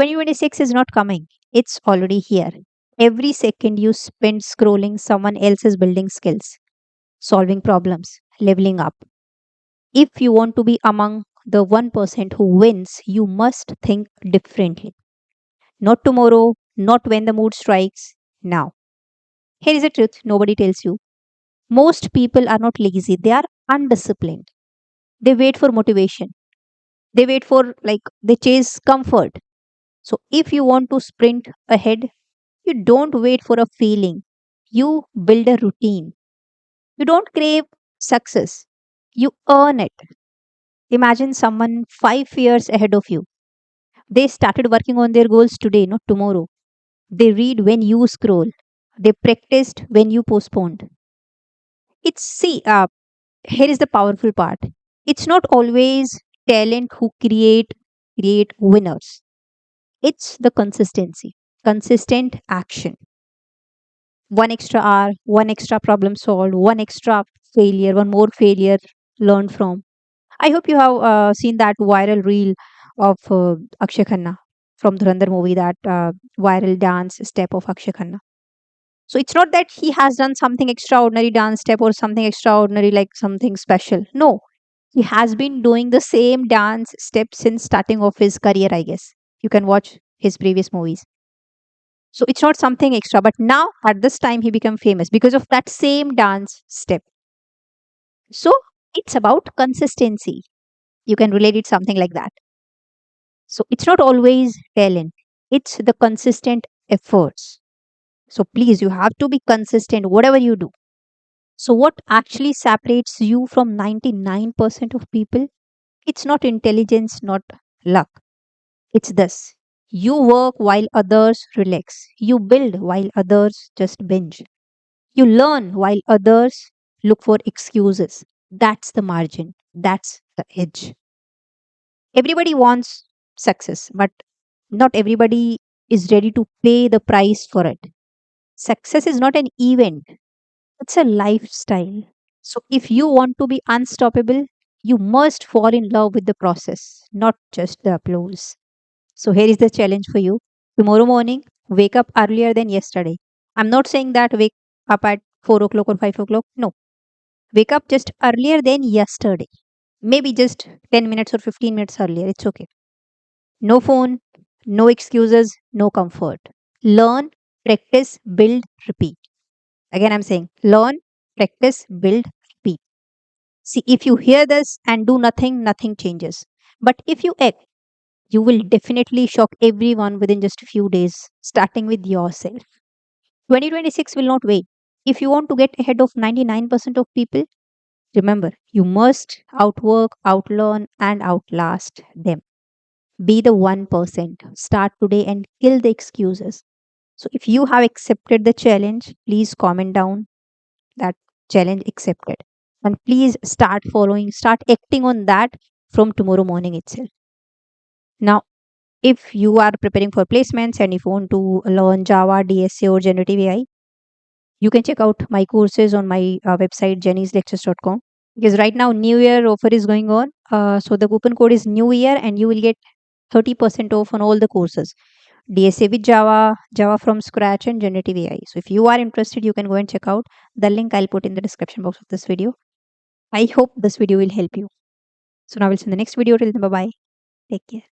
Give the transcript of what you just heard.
2026 is not coming, it's already here. Every second you spend scrolling, someone else is building skills, solving problems, leveling up. If you want to be among the 1% who wins, you must think differently. Not tomorrow, not when the mood strikes, now. Here is the truth nobody tells you. Most people are not lazy, they are undisciplined. They wait for motivation. They wait for, like, they chase comfort. So if you want to sprint ahead, you don't wait for a feeling. You build a routine. You don't crave success. You earn it. Imagine someone 5 years ahead of you. They started working on their goals today, not tomorrow. They read when you scroll. They practiced when you postponed. It's see, here is the powerful part. It's not always talent who create winners. It's the consistency, consistent action. One extra hour, one extra problem solved, one extra failure, one more failure learned from. I hope you have seen that viral reel of Akshay Khanna from Dhurandhar movie, that viral dance step of Akshay Khanna. So it's not that he has done something extraordinary dance step or something extraordinary, like something special. No, he has been doing the same dance step since starting of his career, I guess. You can watch his previous movies. So it's not something extra, but now at this time he became famous because of that same dance step. So it's about consistency. You can relate it something like that. So it's not always talent, it's the consistent efforts. So please, you have to be consistent whatever you do. So, what actually separates you from 99% of people? It's not intelligence, not luck. It's this: you work while others relax, you build while others just binge, you learn while others look for excuses. That's the margin, that's the edge. Everybody wants success, but not everybody is ready to pay the price for it. Success is not an event, it's a lifestyle. So, if you want to be unstoppable, you must fall in love with the process, not just the applause. So, here is the challenge for you. Tomorrow morning, wake up earlier than yesterday. I'm not saying that wake up at 4 o'clock or 5 o'clock. No, wake up just earlier than yesterday. Maybe just 10 minutes or 15 minutes earlier. It's okay. No phone, no excuses, no comfort. Learn, practice, build, repeat. Again, I'm saying learn, practice, build, repeat. See, if you hear this and do nothing, nothing changes. But if you act, you will definitely shock everyone within just a few days, starting with yourself. 2026 will not wait. If you want to get ahead of 99% of people, remember, you must outwork, outlearn, and outlast them. Be the 1%. Start today and kill the excuses. So, if you have accepted the challenge, please comment down that challenge accepted. And please start following, start acting on that from tomorrow morning itself. Now, if you are preparing for placements and if you want to learn Java, DSA, or generative AI, you can check out my courses on my website, jennyslectures.com. Because right now, New Year offer is going on. So the coupon code is New Year, and you will get 30% off on all the courses. DSA with Java, Java from scratch, and generative AI. So if you are interested, you can go and check out the link I'll put in the description box of this video. I hope this video will help you. So now we'll see in the next video. Till then, bye bye. Take care.